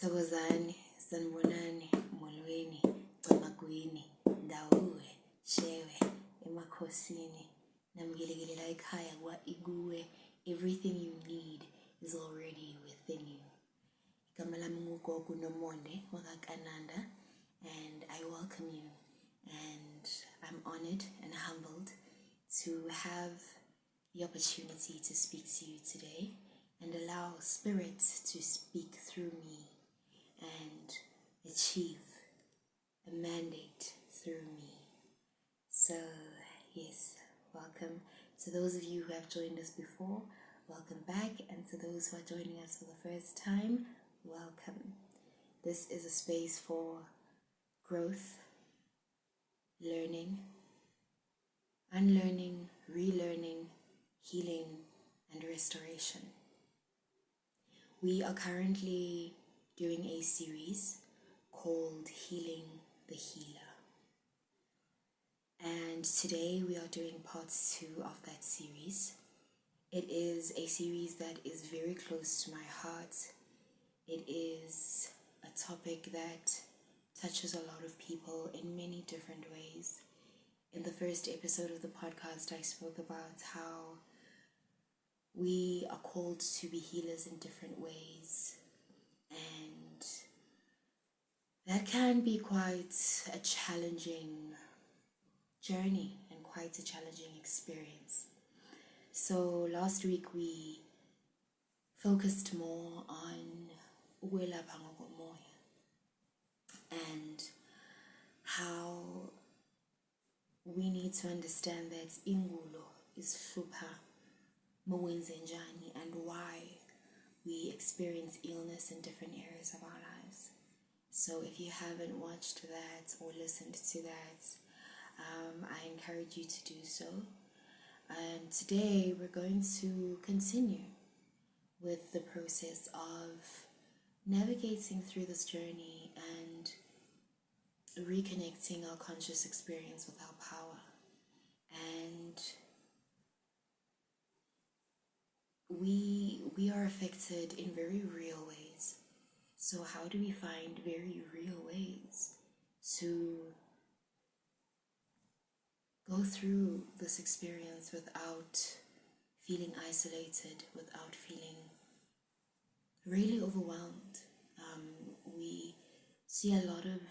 Thokozani, sanibonani, molweni, camagwini, ndawuwe, shewe, emakhosini, namukelekelela ekhaya ikuwe. Everything you need is already within you. Igama lami nguGogo Nomonde Kananda, and I welcome you, and I'm honored and humbled to have the opportunity to speak to you today and allow Spirit to speak through me and achieve a mandate through me. So yes, welcome to those of you who have joined us before, welcome back, and to those who are joining us for the first time, welcome. This is a space for growth, learning, unlearning, relearning, healing, and restoration. We are currently doing a series called Healing the Healer. And today we are doing part 2 of that series. It is a series that is very close to my heart. It is a topic that touches a lot of people in many different ways. In the first episode of the podcast, I spoke about how we are called to be healers in different ways, and that can be quite a challenging journey and quite a challenging experience. So last week we focused more on ukwelapha ngokomoya and how we need to understand that ingulo is hlupha mawenze njani and why we experience illness in different areas of our lives. So if you haven't watched that or listened to that, I encourage you to do so. And today we're going to continue with the process of navigating through this journey and reconnecting our conscious experience with our power. And we are affected in very real ways. So how do we find very real ways to go through this experience without feeling isolated, without feeling really overwhelmed? We see a lot of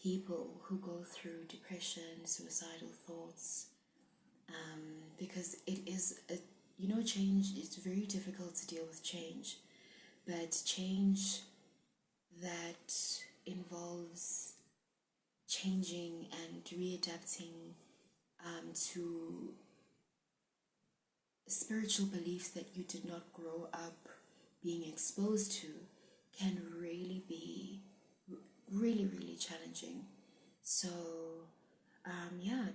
people who go through depression, suicidal thoughts, because it is change is very difficult to deal with change, but change that involves changing and readapting to spiritual beliefs that you did not grow up being exposed to can really be really challenging. So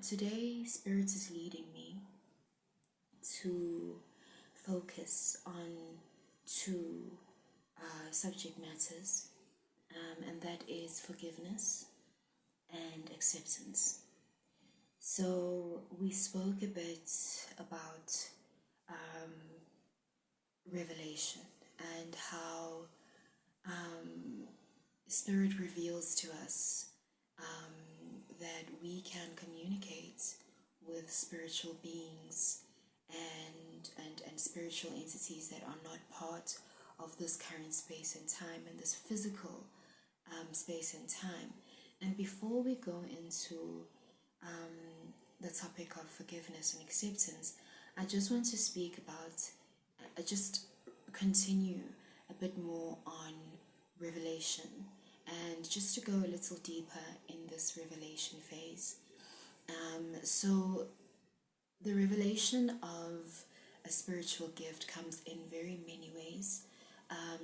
today Spirit is leading me to focus on 2 subject matters, and that is forgiveness and acceptance. So we spoke a bit about revelation and how Spirit reveals to us that we can communicate with spiritual beings and spiritual entities that are not part of this current space and time and this physical space and time. And before we go into the topic of forgiveness and acceptance, I just want to speak about, just continue a bit more on revelation and just to go a little deeper in this revelation phase. So the revelation of a spiritual gift comes in very many ways.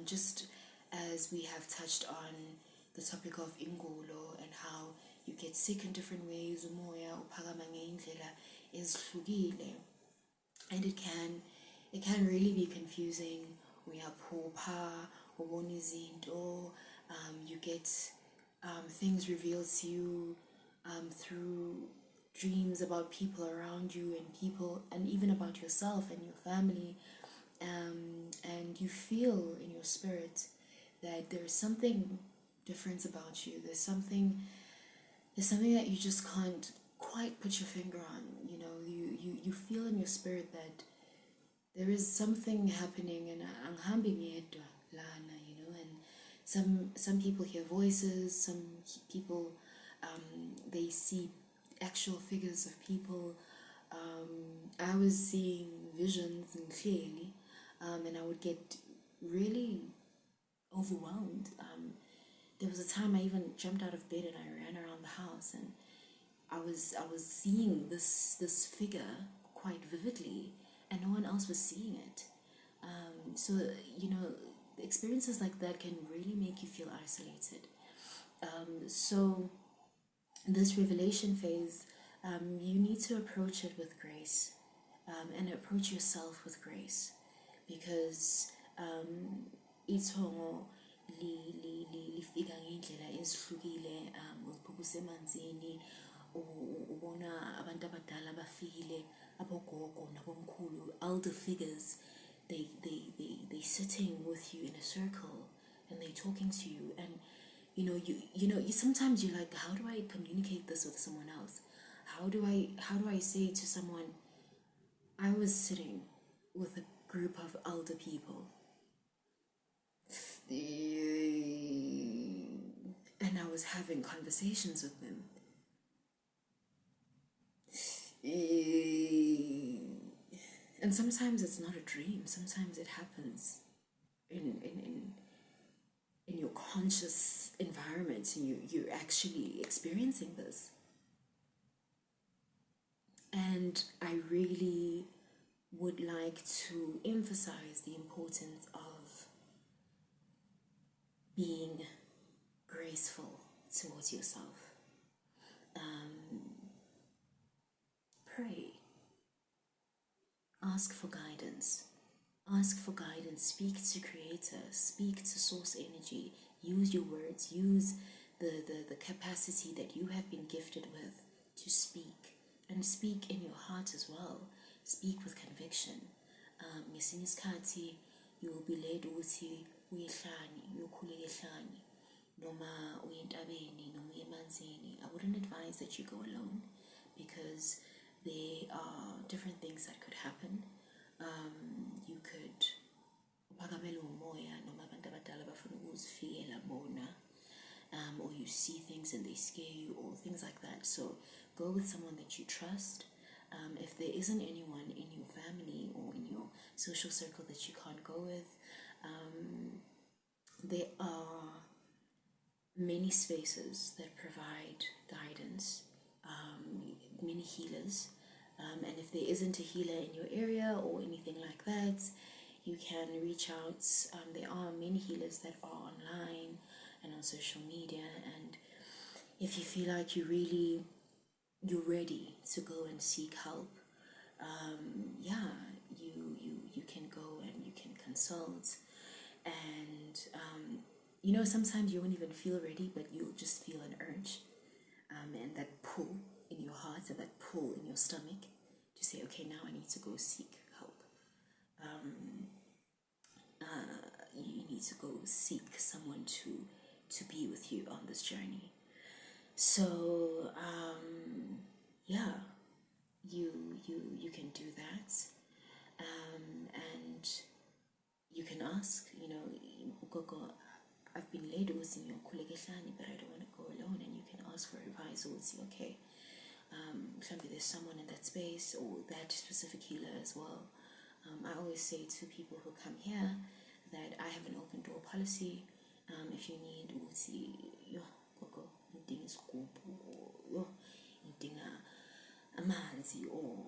Just as we have touched on the topic of ingulo and how you get sick in different ways, umoya uphakama ngendlela ezihlukile, and it can really be confusing. Uyaphupha, ubona izinto, you get things revealed to you through dreams about people around you and even about yourself and your family, and you feel in your spirit that there's something different about you. There's something that you just can't quite put your finger on. You know, you feel in your spirit that there is something happening, and anghambi ngedwa lana, you know. And some people hear voices, some people they see actual figures of people. I was seeing visions and clearly, and I would get really overwhelmed. There was a time I even jumped out of bed and I ran around the house, and I was seeing this figure quite vividly, and no one else was seeing it. So you know, experiences like that can really make you feel isolated. So this revelation phase, you need to approach it with grace, and approach yourself with grace, because ithongo lifika ngendlela ezihlukile. Uphupha usemanzini, ubona abantu abadala bafikile, abogogo nabomkhulu, elder figures. They sitting with you in a circle, and they talking to you, and you sometimes you're like, how do I communicate this with someone else? How do I say to someone, I was sitting with a group of elder people, and I was having conversations with them. And sometimes it's not a dream. Sometimes it happens in your conscious environment, and you're actually experiencing this. And I really would like to emphasize the importance of being graceful towards yourself. Pray. Ask for guidance. Ask for guidance. Speak to Creator. Speak to Source Energy. Use your words. Use the capacity that you have been gifted with to speak. And speak in your heart as well. Speak with conviction. Ngesinye isikhathi you will be led ukuthi uyehlani, uyokhuleka ehlani, noma uyentabeni, noma uyemanzini. I wouldn't advise that you go alone, because there are different things that could happen. You could uphakamela umoya, noma abantu abadala bafuna ukuzifikela bona, or you see things and they scare you, or things like that. So go with someone that you trust. If there isn't anyone in your family or in your social circle that you can't go with, there are many spaces that provide guidance, many healers. And if there isn't a healer in your area or anything like that, you can reach out. There are many healers that are online and on social media. And if you feel like you're ready to go and seek help, you can go and you can consult. And sometimes you won't even feel ready, but you'll just feel an urge, and that pull in your heart and that pull in your stomach to say, okay, now I need to go seek help. You need to go seek someone to be with you on this journey. So you can do that, and you can ask, Gogo, I've been led in your kulegehlani, but I don't want to go alone. And you can ask for advice, or say, okay, maybe there's someone in that space or that specific healer as well. I always say to people who come here that I have an open door policy. If you need Gogo, amanzi, or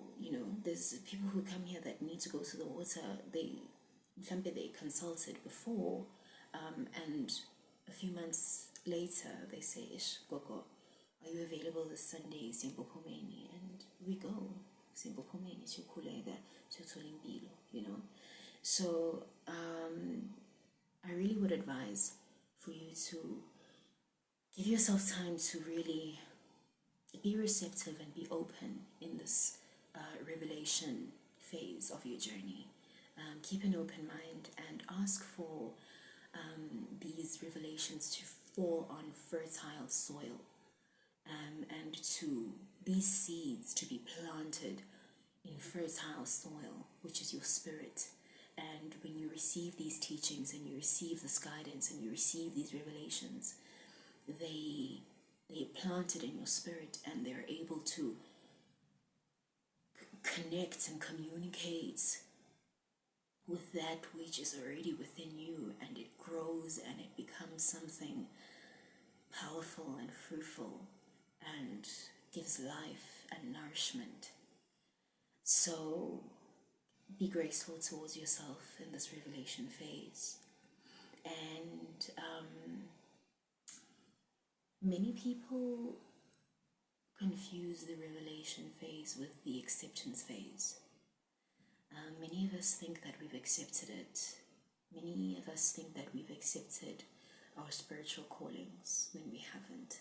there's people who come here that need to go to the water. They consulted before, and a few months later they say, Ish, Gogo, are you available this Sunday, Sembopomeni? And we go. Sembopomeni, Shukulega, Shutolimbilo, So I really would advise for you to give yourself time to really be receptive and be open in this revelation phase of your journey. Keep an open mind and ask for these these revelations to fall on fertile soil, and to these seeds to be planted in fertile soil, which is your spirit. And when you receive these teachings and you receive this guidance and you receive these revelations, they plant it in your spirit, and they're able to connect and communicate with that which is already within you, and it grows and it becomes something powerful and fruitful and gives life and nourishment. So be graceful towards yourself in this revelation phase. And many people confuse the revelation phase with the acceptance phase. Many of us think that we've accepted it. Many of us think that we've accepted our spiritual callings when we haven't.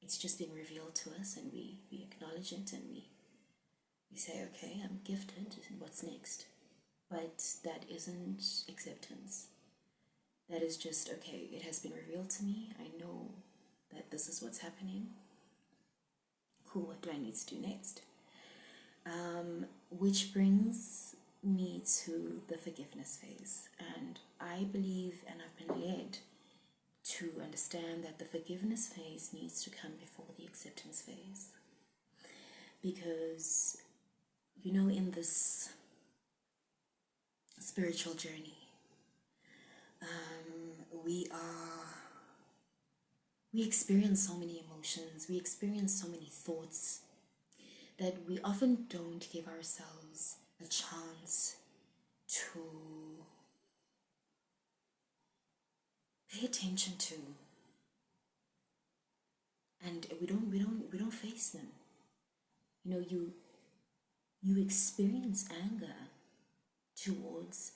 It's just been revealed to us, and we acknowledge it, and we say, okay, I'm gifted, what's next? But that isn't acceptance. That is just, okay, it has been revealed to me. I know that this is what's happening. Cool, what do I need to do next? Which brings me to the forgiveness phase. And I believe, and I've been led to understand, that the forgiveness phase needs to come before the acceptance phase. Because, you know, in this spiritual journey, we experience so many emotions, we experience so many thoughts, that we often don't give ourselves a chance to pay attention to, and we don't face them. You know, you experience anger towards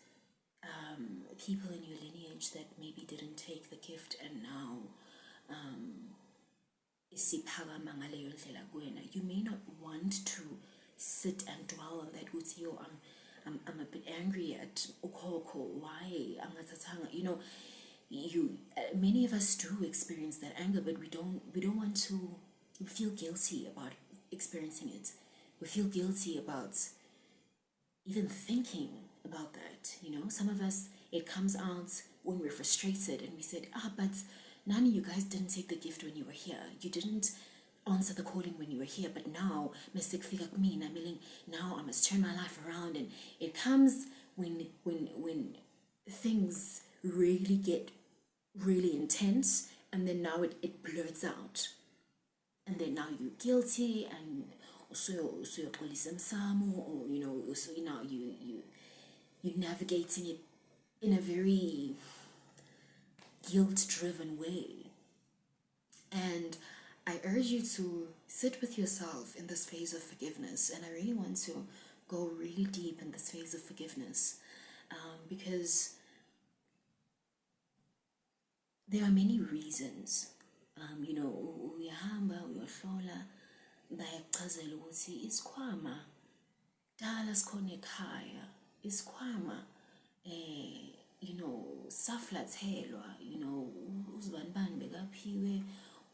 people in your lineage that maybe didn't take the gift, and now you may not want to sit and dwell on that. I'm a bit angry at Okoko. Why? You know, many of us do experience that anger, but we don't want to. We feel guilty about experiencing it. We feel guilty about even thinking about that. You know, some of us, it comes out when we're frustrated and we said, but none of you guys didn't take the gift when you were here. You didn't answer the calling when you were here, but now now I must turn my life around. And it comes when things really get really intense, and then now it blurts out, and then now you're guilty, and so you're or you know, so now you're navigating it in a very guilt-driven way. And I urge you to sit with yourself in this phase of forgiveness, and I really want to go really deep in this phase of forgiveness, because there are many reasons. You know, uyahamba uyohlola bayakuchazela ukuthi isikhwama dala sikhona ekhaya, isikhwama you know, saflathelwa, you know, uzibanibani bekaphiwe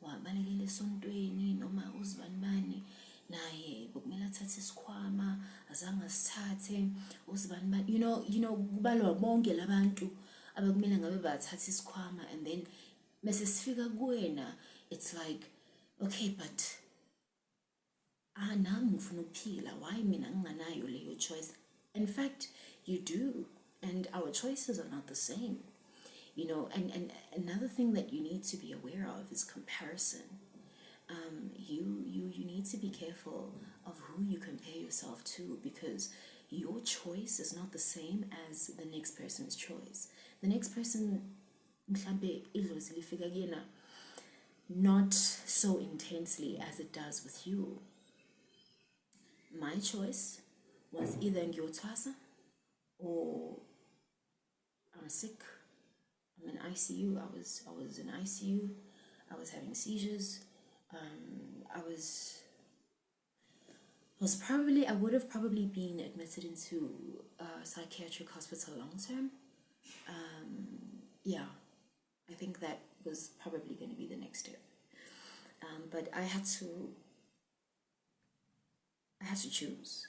wabalekela esontweni, noma uzibanibani naye bokumele athathe isikhwama azange asithathe, uzibanibani, you know kubalwa bonke labantu abakumele ngabe bathatha isikhwama. And then mase sifika kuwena, it's like, okay, but nami ngifuna ukuphila, why mina nginganayo leyo choice? In fact, you do, and our choices are not the same. You know, and another thing that you need to be aware of is comparison. You need to be careful of who you compare yourself to, because your choice is not the same as the next person's choice. The next person, not so intensely as it does with you. My choice was either ngiyotwasa or I'm sick. I'm in ICU. I was in ICU. I was having seizures. I would have probably been admitted into a psychiatric hospital long term. Yeah, I think was probably going to be the next step. But I had to choose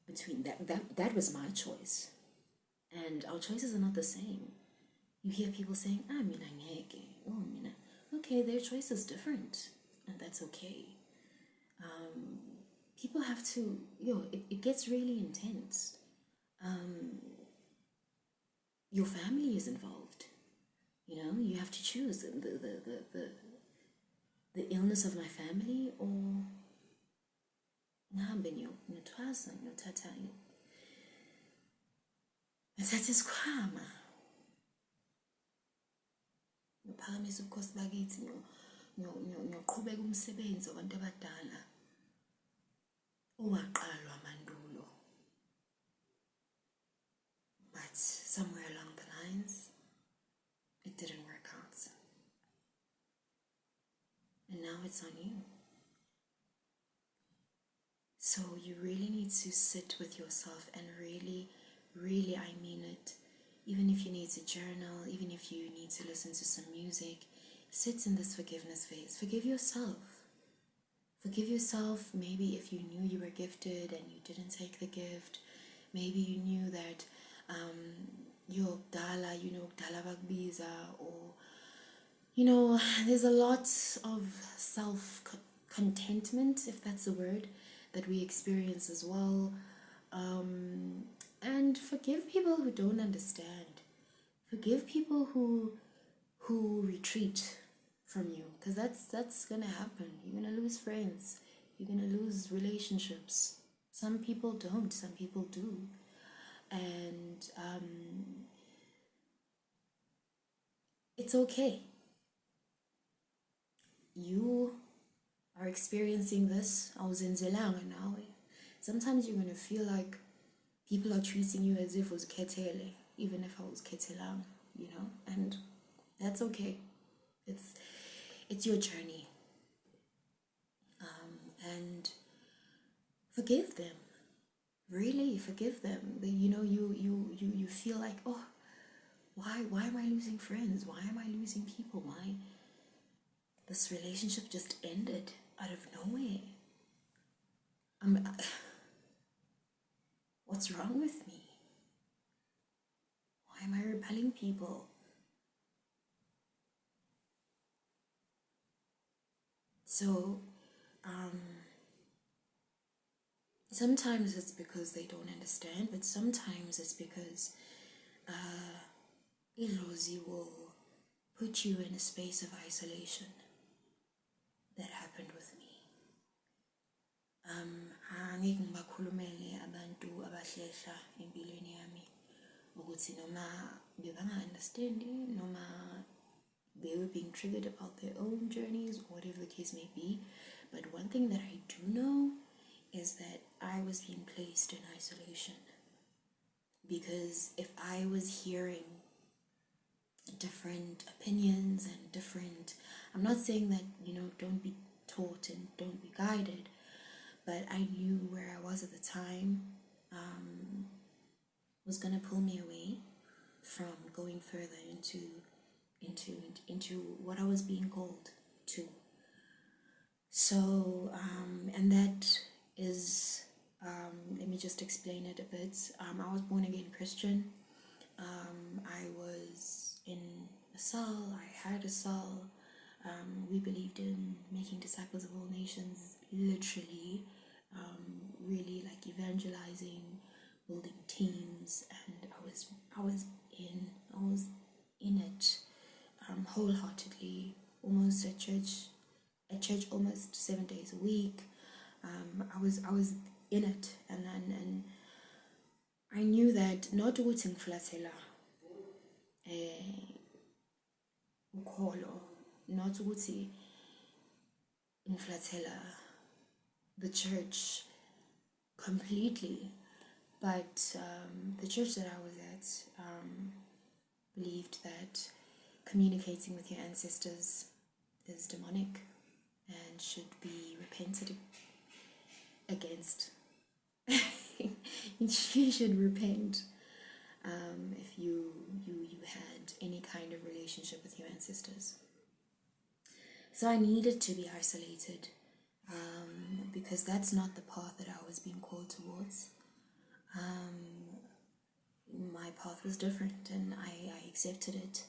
between that was my choice, and our choices are not the same. You hear people saying, mina ngeke, oh mina, okay, their choice is different, and that's okay. People have to, it gets really intense. Your family is involved. You have to choose the illness of my family, or ngihambe ngiyotwasa ngiyothatha isikhwama ngiphakamisa ubukhosi bakithi ngiyoqhubeka umsebenzi wabantu abadala owaqalwa mandulo. But somewhere along the lines, it didn't work out. And now it's on you. So you really need to sit with yourself and really, really, I mean it. Even if you need to journal, even if you need to listen to some music, sit in this forgiveness phase. Forgive yourself. Forgive yourself. Maybe if you knew you were gifted and you didn't take the gift, maybe you knew that you're Dala, Dala Bagbiza, or there's a lot of self-contentment, if that's a word, that we experience as well. And forgive people who don't understand. Forgive people who retreat from you, because that's gonna happen. You're gonna lose friends. You're gonna lose relationships. Some people don't. Some people do. And it's okay. You are experiencing this. Sometimes you're going to feel like people are treating you as if it was ketele, even if I was ketelang, and that's okay. It's your journey. And forgive them. Really forgive them. You feel like, oh, why am I losing friends? Why am I losing people? Why this relationship just ended out of nowhere? What's wrong with me? Why am I repelling people? So sometimes it's because they don't understand, but sometimes it's because Ilozi will put you in a space of isolation. That happened with me. Angeke ngibakhulumele abantu abahlehla empilweni yami ukuthi noma bebanga-understandi, noma they were being triggered about their own journeys, whatever the case may be. But one thing that I do know is that I was being placed in isolation, because if I was hearing different opinions and different, I'm not saying that don't be taught and don't be guided, but I knew where I was at the time was going to pull me away from going further into what I was being called to. So and that is let me just explain it a bit. I was born again Christian. I was in a cell. I had a cell. We believed in making disciples of all nations, literally, really like evangelizing, building teams, and I was in it wholeheartedly, almost at church almost 7 days a week. I was in it, and I knew that not ukuthi ngiflathela ukholo, not ukuthi ngiflathela the church completely, but the church that I was at believed that communicating with your ancestors is demonic and should be repented against. You should repent if you had any kind of relationship with your ancestors. So I needed to be isolated, because that's not the path that I was being called towards. My path was different, and I accepted it,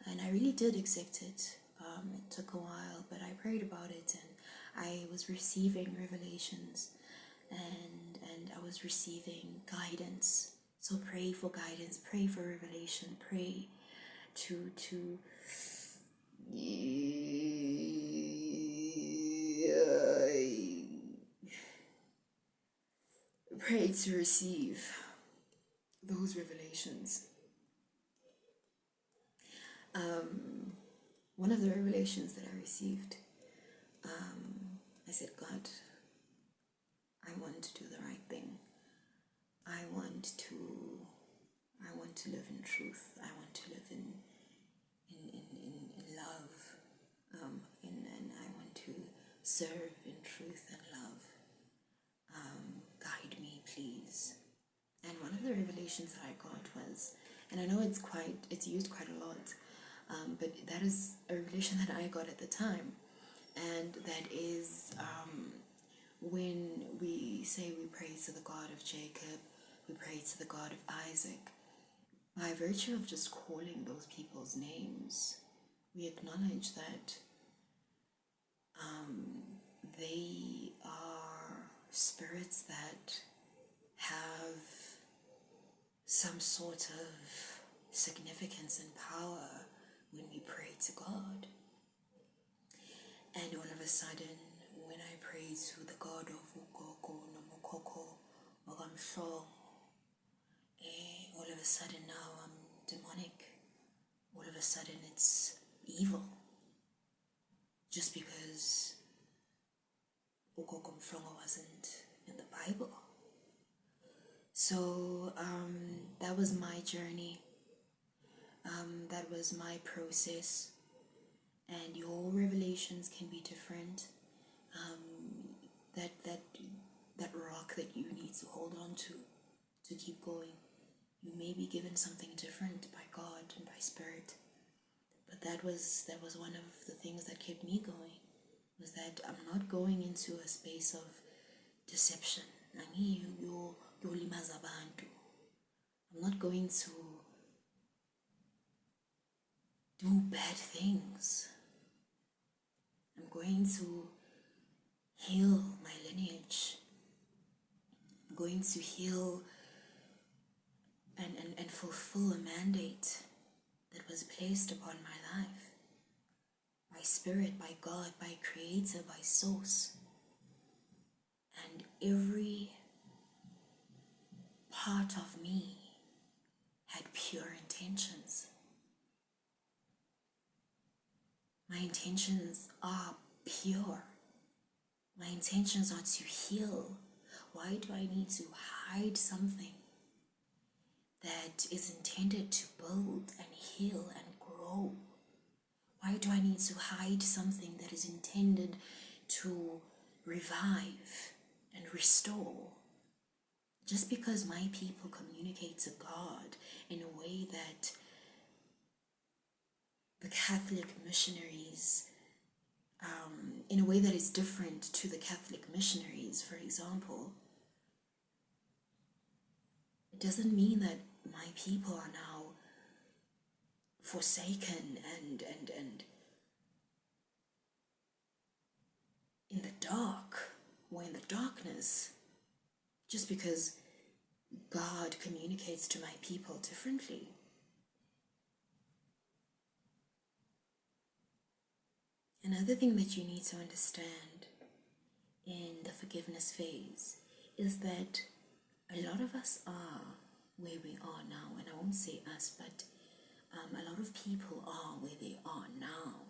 and I really did accept it. It took a while, but I prayed about it, and I was receiving revelations, and I was receiving guidance. So pray for guidance, pray for revelation, pray to pray to receive those revelations. One of the revelations that I received, I said, God, I want to do the right thing. I want to live in truth. I want to live in love, and I want to serve in truth and love. Guide me, please. And one of the revelations that I got was, and I know it's used quite a lot, but that is a revelation that I got at the time, and that is when we say we pray to the God of Jacob, we pray to the God of Isaac. By virtue of just calling those people's names, we acknowledge that they are spirits that have some sort of significance and power when we pray to God. And all of a sudden, when I pray to the God of Gogo Nomonde Kananda, all of a sudden now I'm demonic. All of a sudden it's evil. Just because Gogo wasn't in the Bible. So that was my journey. That was my process. And your revelations can be different. That rock that you need to hold on to keep going. You may be given something different by God and by Spirit. But that was one of the things that kept me going. Was that I'm not going into a space of deception. I'm not going to do bad things. I'm going to heal my lineage. I'm going to heal and fulfill a mandate that was placed upon my life. By Spirit, by God, by Creator, by Source. And every part of me had pure intentions. My intentions are pure. My intentions are to heal. Why do I need to hide something that is intended to build and heal and grow? Why do I need to hide something that is intended to revive and restore? Just because my people communicate to God in a way that the Catholic missionaries, in a way that is different to the Catholic missionaries, for example, it doesn't mean that my people are now forsaken and in the dark or in the darkness, just because God communicates to my people differently. Another thing that you need to understand in the forgiveness phase is that a lot of us are where we are now, and I won't say us, but a lot of people are where they are now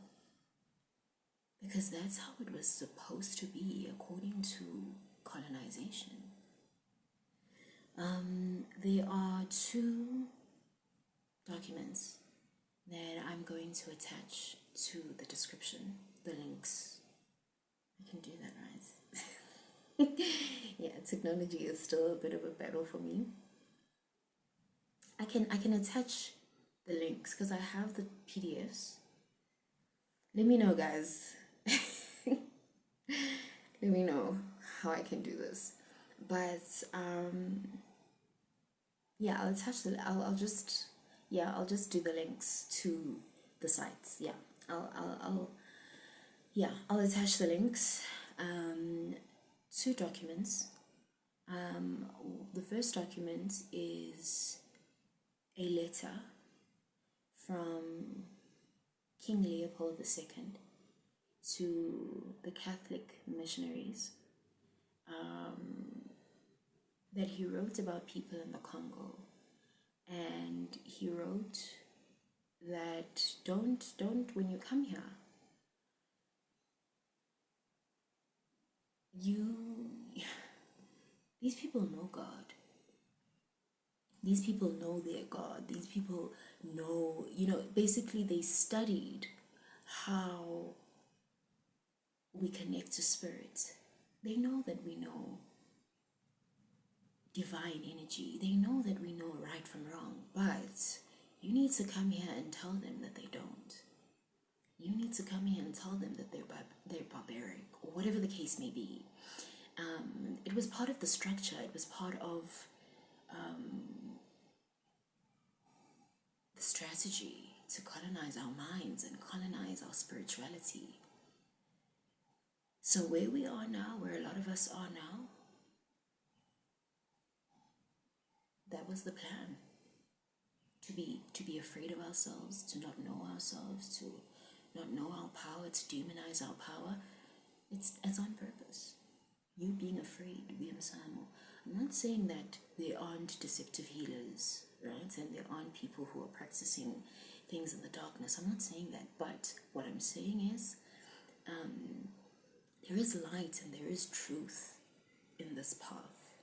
because that's how it was supposed to be according to colonization. There are two documents that I'm going to attach to the description, the links. I can do that, right? Yeah, technology is still a bit of a battle for me. I can attach the links because I have the PDFs. Let me know, guys. let me know how I can do this. But yeah, I'll attach the. I'll just do the links to the sites. Yeah, I'll attach the links. Two documents. The first document is a letter from King Leopold II to the Catholic missionaries that he wrote about people in the Congo. And he wrote that don't when you come here, these people know God. These people know their God. These people know, basically they studied how we connect to spirit. They know that we know divine energy. They know that we know right from wrong. But you need to come here and tell them that they don't. You need to come here and tell them that they're barbaric, or whatever the case may be. It was part of the structure. It was part of the strategy to colonize our minds and colonize our spirituality. So where we are now, where a lot of us are now, that was the plan. To be afraid of ourselves, to not know ourselves, to not know our power, to demonize our power. It's on purpose. You being afraid, I'm not saying that there aren't deceptive healers, right? And there aren't people who are practicing things in the darkness. I'm not saying that, but what I'm saying is there is light and there is truth in this path.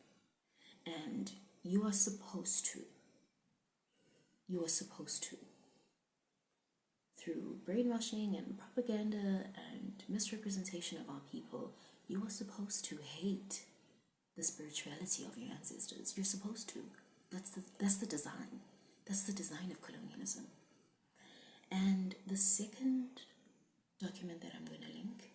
And you are supposed to, through brainwashing and propaganda and misrepresentation of our people, you are supposed to hate the spirituality of your ancestors. You're supposed to. That's the design. That's the design of colonialism. And the second document that I'm going to link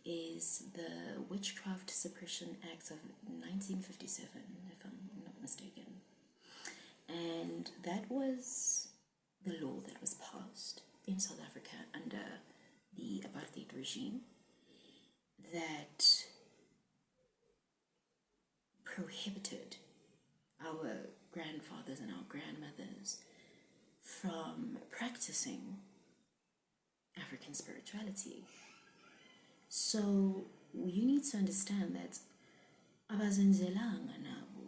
is the Witchcraft Suppression Act of 1957, if I'm not mistaken. And that was the law that was passed in South Africa under the apartheid regime that prohibited our grandfathers and our grandmothers from practicing African spirituality. So you need to understand that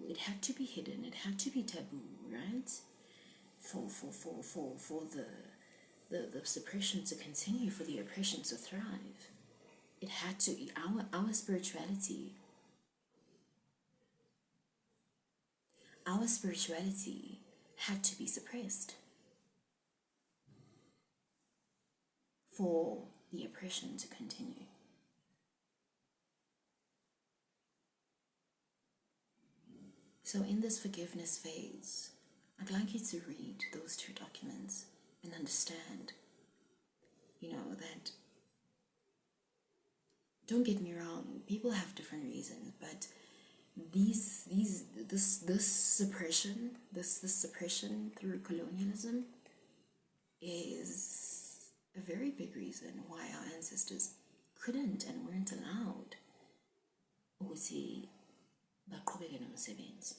it had to be hidden, it had to be taboo, right? For the suppression to continue, for the oppression to thrive. It had to be our spirituality. Our spirituality had to be suppressed for the oppression to continue. So in this forgiveness phase, I'd like you to read those two documents and understand, that, don't get me wrong, people have different reasons, but this suppression through colonialism is a very big reason why our ancestors couldn't and weren't allowed ukuthi baqhubeke nomsebenzi.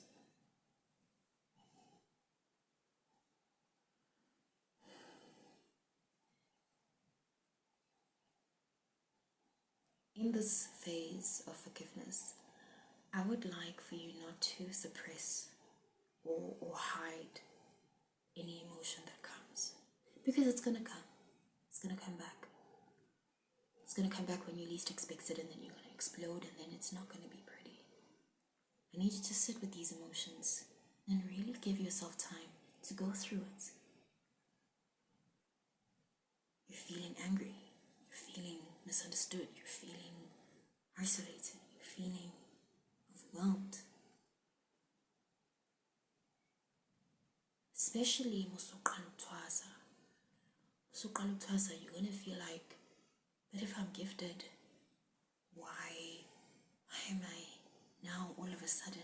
In this phase of forgiveness, I would like for you not to suppress or hide any emotion that comes. Because it's going to come. It's going to come back. It's going to come back when you least expect it, and then you're going to explode, and then it's not going to be pretty. I need you to sit with these emotions and really give yourself time to go through it. You're feeling angry. You're feeling misunderstood. You're feeling isolated. You're feeling overwhelmed. Especially musuqala ukuthwasa. You're going to feel like, but if I'm gifted, why okay, now all of a sudden,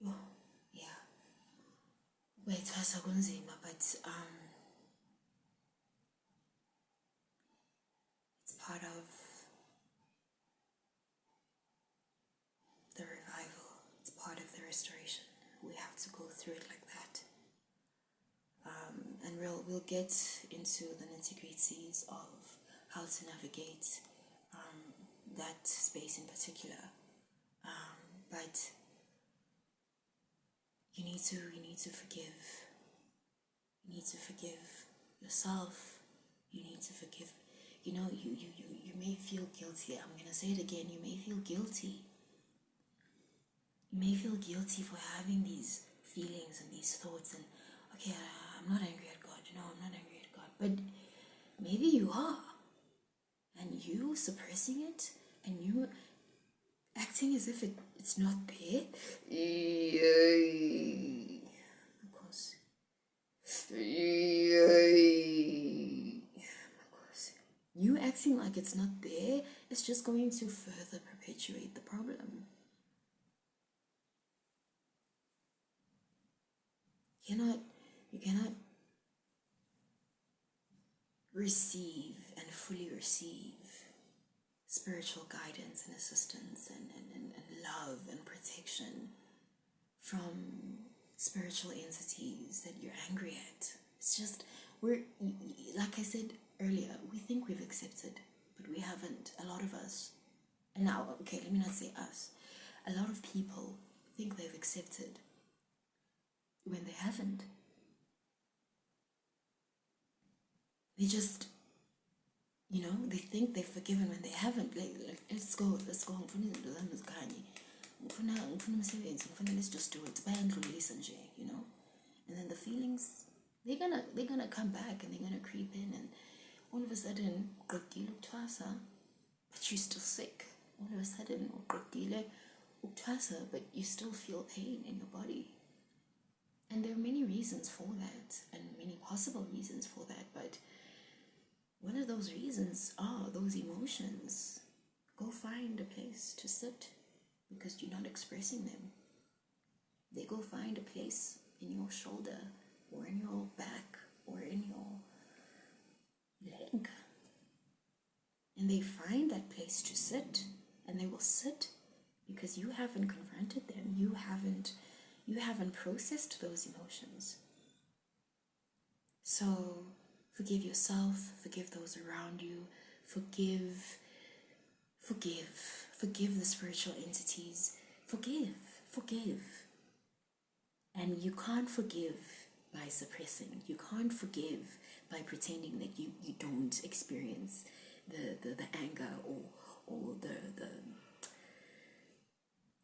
oh, yeah, wait, but it's part of the revival. It's part of the restoration. We have to go through it like that. And we'll get into the nitty-gritties of how to navigate that space in particular. But you need to forgive. You need to forgive yourself. You need to forgive. You may feel guilty. I'm gonna say it again. You may feel guilty. You may feel guilty for having these feelings and these thoughts and, okay, I'm not angry at God. I'm not angry at God. But maybe you are. And you suppressing it and you acting as if it's not there. Of course. You acting like it's not there is just going to further perpetuate the problem. You cannot receive and fully receive spiritual guidance and assistance and love and protection from spiritual entities that you're angry at. It's just, like I said earlier, we think we've accepted, but we haven't. A lot of us, and now, okay, let me not say us, a lot of people think they've accepted when they haven't. They just, they think they've forgiven when they haven't. Like let's go. Let's just do it. And then the feelings, they're gonna come back and they're gonna creep in, and all of a sudden, but you're still sick. All of a sudden, but you still feel pain in your body. And there are many reasons for that, and many possible reasons for that, but one of those reasons are those emotions. Go find a place to sit because you're not expressing them. They go find a place in your shoulder or in your back or in your leg. And they find that place to sit, and they will sit because you haven't confronted them. You haven't processed those emotions. So forgive yourself, forgive those around you, forgive the spiritual entities, forgive. And you can't forgive by suppressing. You can't forgive by pretending that you don't experience the anger or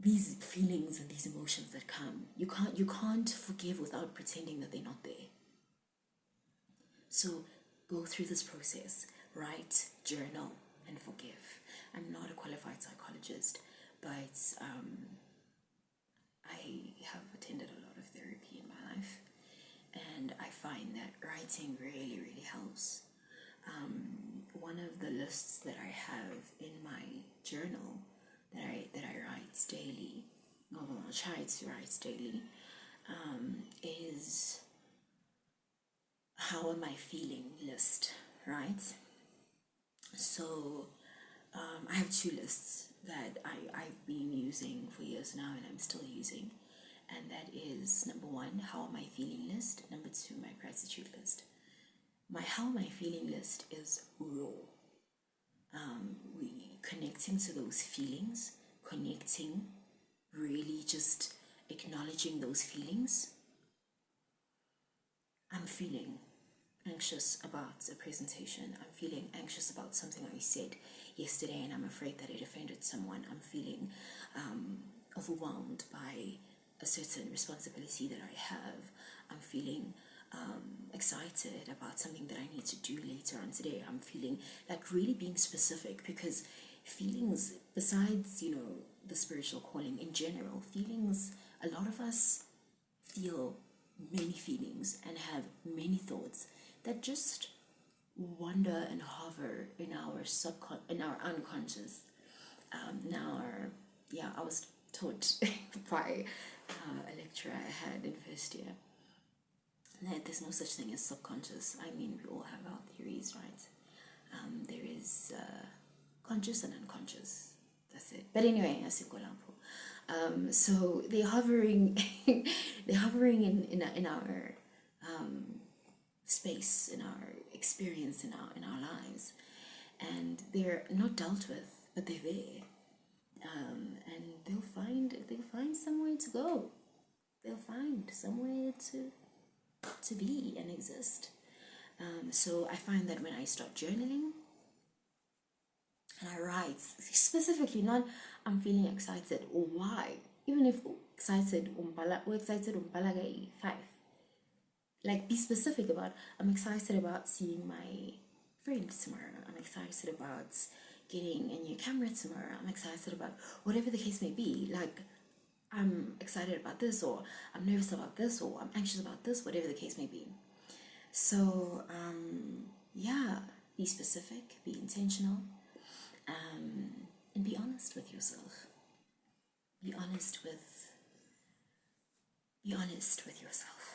these feelings and these emotions that come. You can't forgive without pretending that they're not there. So go through this process, write, journal, and forgive. I'm not a qualified psychologist, but I have attended a lot of therapy in my life, and I find that writing really, really helps. One of the lists that I have in my journal that I write daily, or try to write daily, is how am I feeling list, right? So I have two lists that I've been using for years now, and I'm still using, and that is number one, how am I feeling list, number two, my gratitude list. My how am I feeling list is raw. We connecting to those feelings, really just acknowledging those feelings. I'm feeling anxious about a presentation. I'm feeling anxious about something I said yesterday, and I'm afraid that it offended someone. I'm feeling overwhelmed by a certain responsibility that I have. I'm feeling excited about something that I need to do later on today. I'm feeling like really being specific, because feelings, besides, the spiritual calling in general, feelings, a lot of us feel many feelings and have many thoughts that just wander and hover in our in our unconscious. I was taught by a lecturer I had in first year that there's no such thing as subconscious. I mean, we all have our theories, right? There is conscious and unconscious. That's it. But anyway, so they're hovering, they're hovering in our space, in our experience, in our lives, and they're not dealt with, but they're there, and they'll find somewhere to go. They'll find somewhere to be and exist. So I find that when I start journaling and I write specifically, not I'm feeling excited or why, even if excited umpala 5. Like, be specific about, I'm excited about seeing my friend tomorrow. I'm excited about getting a new camera tomorrow. I'm excited about whatever the case may be. Like, I'm excited about this, or I'm nervous about this, or I'm anxious about this, whatever the case may be. So, be specific, be intentional, and be honest with yourself. Be honest with yourself.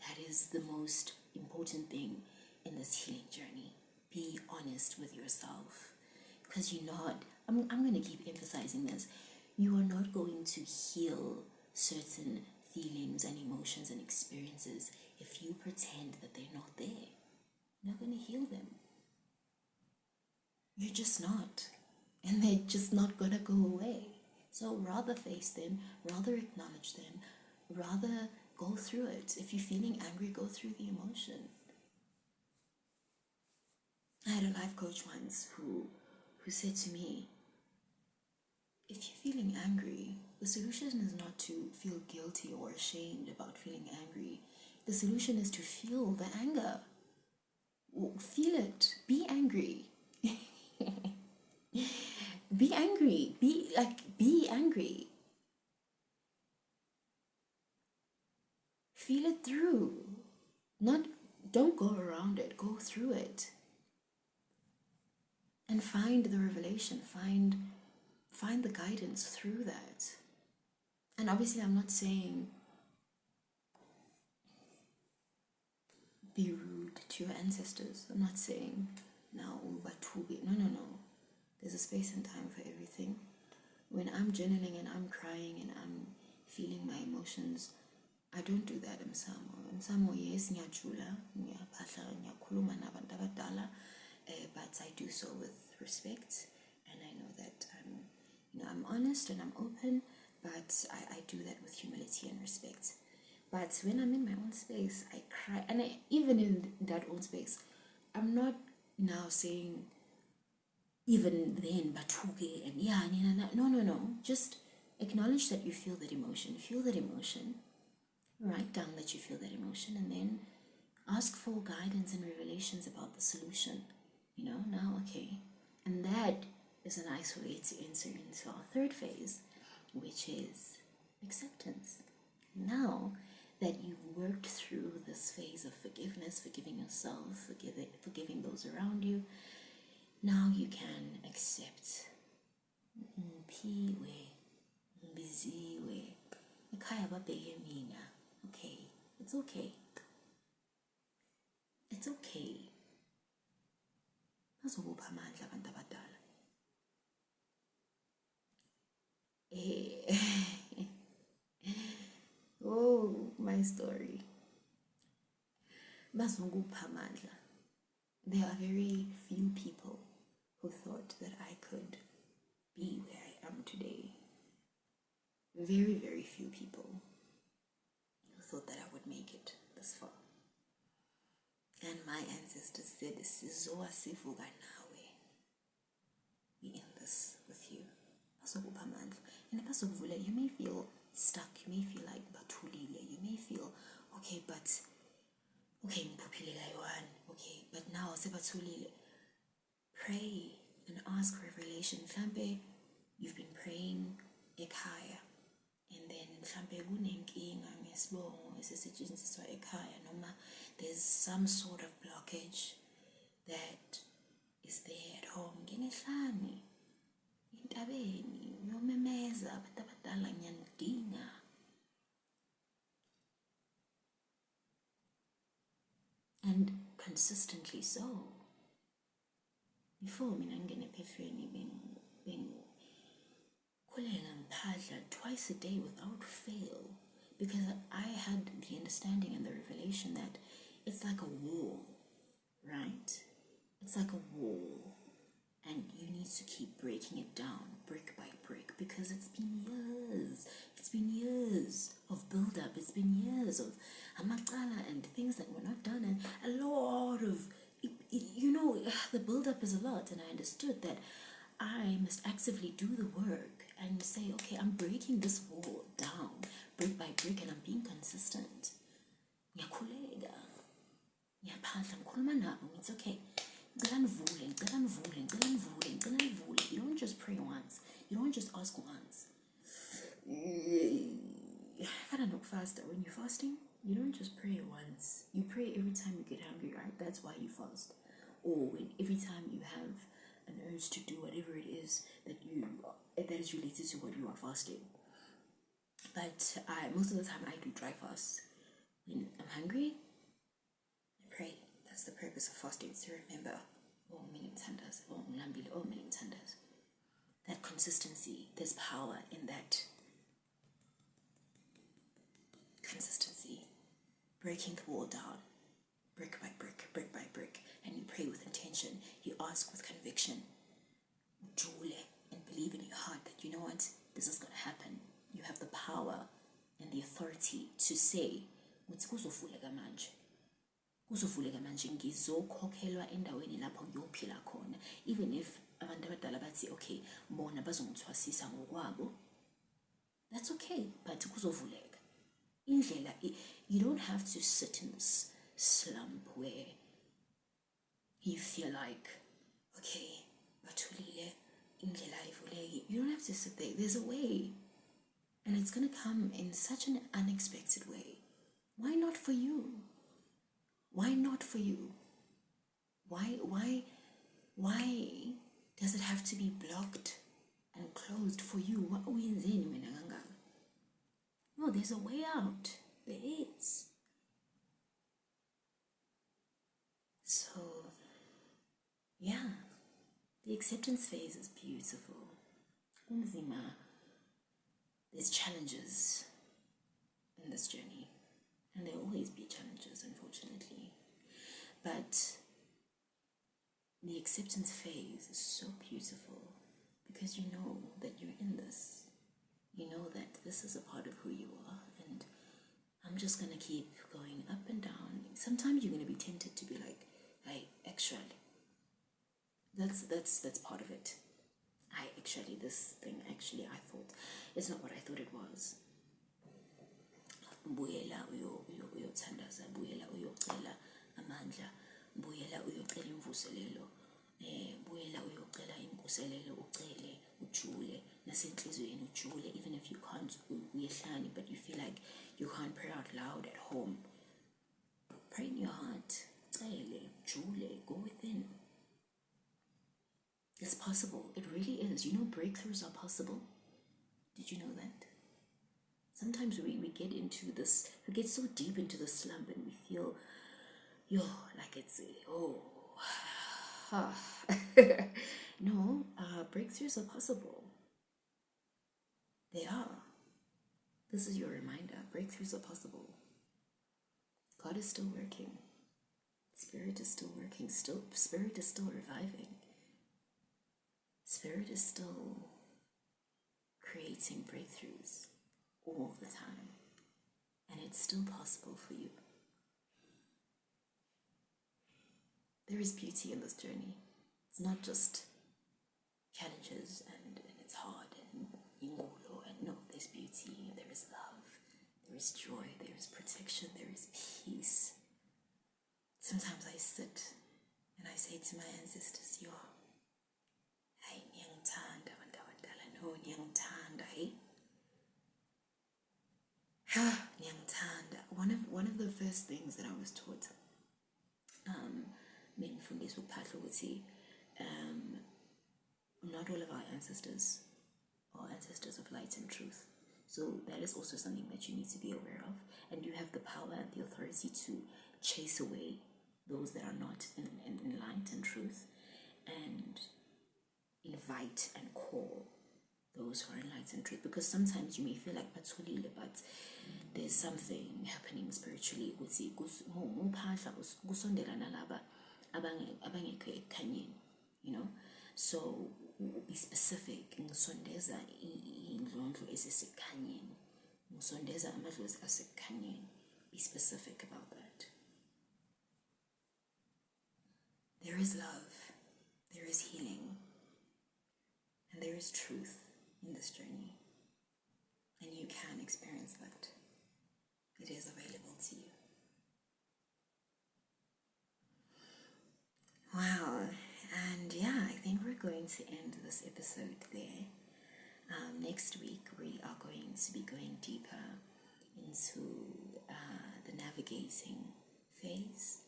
That is the most important thing in this healing journey. Be honest with yourself. Because you're not, I'm going to keep emphasizing this, you are not going to heal certain feelings and emotions and experiences if you pretend that they're not there. You're not going to heal them. You're just not. And they're just not going to go away. So rather face them, rather acknowledge them, rather go through it. If you're feeling angry, go through the emotion. I had a life coach once who said to me, if you're feeling angry, the solution is not to feel guilty or ashamed about feeling angry. The solution is to feel the anger. Feel it. Be angry. Be angry. Be angry. Feel it through. Don't go around it. Go through it. And find the revelation. Find the guidance through that. And obviously I'm not saying be rude to your ancestors. I'm not saying now no. There's a space and time for everything. When I'm journaling and I'm crying and I'm feeling my emotions, I don't do that emsamo. Yes, ngiyajula, ngiyaphahla, ngiyakhuluma nabantu abadala, but I do so with respect, and I know that I'm honest and I'm open, but I do that with humility and respect. But when I'm in my own space, I cry, and even in that own space, I'm not now saying even then batuke and no. Just acknowledge that you feel that emotion. Write down that you feel that emotion, and then ask for guidance and revelations about the solution. Now, okay. And that is a nice way to enter into our third phase, which is acceptance. Now that you've worked through this phase of forgiveness, forgiving yourself, forgiving those around you, now you can accept. Okay, it's okay. It's okay. Bazokupha amandla abantu abadala. Oh, my story. Bazokupha amandla. There are very few people who thought that I could be where I am today. Very, very few people who thought that I would make it this far. And my ancestors said, "Sizoa sivuka nawe. We in this with you." And you may feel stuck, you may feel like batulile, you may feel okay, but now sebatulile. Pray and ask for revelation. Mhlambe you've been praying ekhaya, and then mhlambe kunenkinga ngesibongo esisetshenziswa ekhaya, noma there's some sort of blockage, that is there at home. Ngehlani, intabeni, uyomemeza, abantu abadala ngiyanidinga. And consistently so. Before mina ngene ephehlweni bengikhulela ngiphahla twice a day without fail, because I had the understanding and the revelation that it's like a wall, right? It's like a wall, and you need to keep breaking it down brick by brick, because it's been years of build-up, it's been years of amacala and things that were not done, and a lot of the build-up is a lot. And I understood that I must actively do the work and say, okay, I'm breaking this wall down brick by brick, and I'm being consistent. It's okay. You don't just pray once. You don't just ask once. If I don't know faster, when you're fasting, you don't just pray once. You pray every time you get hungry, right? That's why you fast. Or every time you have an urge to do whatever it is that is related to what you are fasting. But most of the time I do dry fast. When I'm hungry, I pray. That's the purpose of fasting, to remember that consistency. There's power in that consistency. Breaking the wall down, brick by brick, and you pray with intention. You ask with conviction, and believe in your heart that, you know what, this is going to happen. You have the power and the authority to say, kuzovuleka manje ngizokhokhelwa endaweni lapho ngiyophila khona, even if abantu abadala bathi okay bona bazongithwasisa ngokwabo, that's okay, but kuzovuleka indlela. You don't have to sit in this slump where you feel like, okay, bathulile indlela ayivuleki. You don't have to sit there. There's a way, and it's gonna come in such an unexpected way. Why not for you? Why not for you? Why does it have to be blocked and closed for you? What are we in? No, there's a way out. There is. So, yeah, the acceptance phase is beautiful. There's challenges in this journey, and there will always be challenges, unfortunately. But the acceptance phase is so beautiful, because you know that you're in this. You know that this is a part of who you are, and I'm just gonna keep going up and down. Sometimes you're gonna be tempted to be like, hey, actually, that's part of it. This thing, I thought it's not what I thought it was. Buyela uyothandaza, buyela uyocela amandla, buyela uyocela imvuselelo, buyela uyocela inkuselelo, ucele, ujule, nasenhlizweni ujule, even if you can't uyehlani, but you feel like you can't pray out loud at home. Pray in your heart, cele, jule, go within. It's possible. It really is. You know, breakthroughs are possible. Did you know that? Sometimes we get into this, we get so deep into the slump, and we feel, like it's, No, breakthroughs are possible. They are. This is your reminder. Breakthroughs are possible. God is still working. Spirit is still working. Spirit is still reviving. Spirit is still creating breakthroughs all the time. And it's still possible for you. There is beauty in this journey. It's not just challenges and it's hard and ingolo, and no, there's beauty, there is love, there is joy, there is protection, there is peace. Sometimes I sit and I say to my ancestors, hey, nyangthanda abantu abadala, no, nyangthanda, hey. Nyangthanda. One of the first things that I was taught, menfundiswa not all of our ancestors are ancestors of light and truth. So that is also something that you need to be aware of, and you have the power and the authority to chase away those that are not in light and truth, and invite and call those who are in light and truth. Because sometimes you may feel like batulile, but there's something happening spiritually. You know, so be specific. Ngisondeza indlondlo esesekhanyeni. Ngisondeza amadlozi asekhanyeni. Be specific about that. There is love, there is healing, and there is truth in this journey. And you can experience that. It is available to you. Wow. And yeah, I think we're going to end this episode there. Next week, we are going to be going deeper into the navigating phase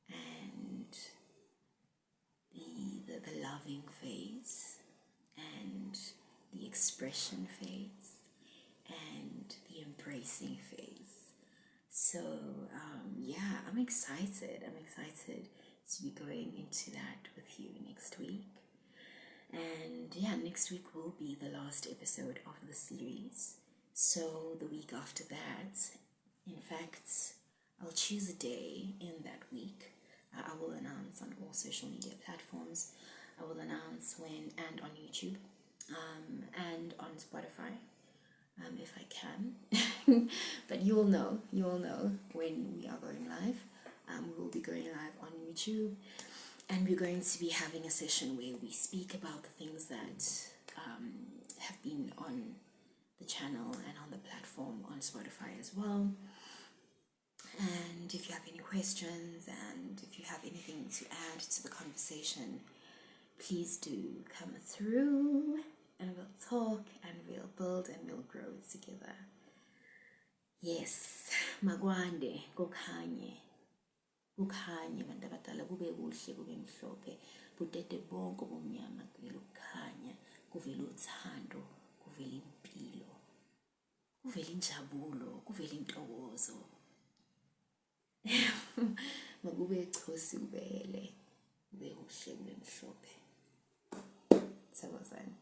and the loving phase and the expression phase and the embracing phase. So yeah, I'm excited. To be going into that with you next week. And yeah, next week will be the last episode of the series. So the week after that, in fact, I'll choose a day in that week. I will announce on all social media platforms. I will announce when, and on YouTube, and on Spotify, if I can. But you will know when we are going live. We will be going live on YouTube, and we're going to be having a session where we speak about the things that have been on the channel and on the platform on Spotify as well. And if you have any questions and if you have anything to add to the conversation, please do come through and we'll talk and we'll build and we'll grow together. Yes, Magwande, Gokhanye. Kukhanye bantu abadala, kube kuhle, kube mhlophe, budede bonke bomnyama kuvele ukukhanya, kuvele uthando, kuvele impilo, kuvele injabulo, kuvele intokozo. Makube chosi kubele, kube kuhle, kube mhlophe. Thokozani.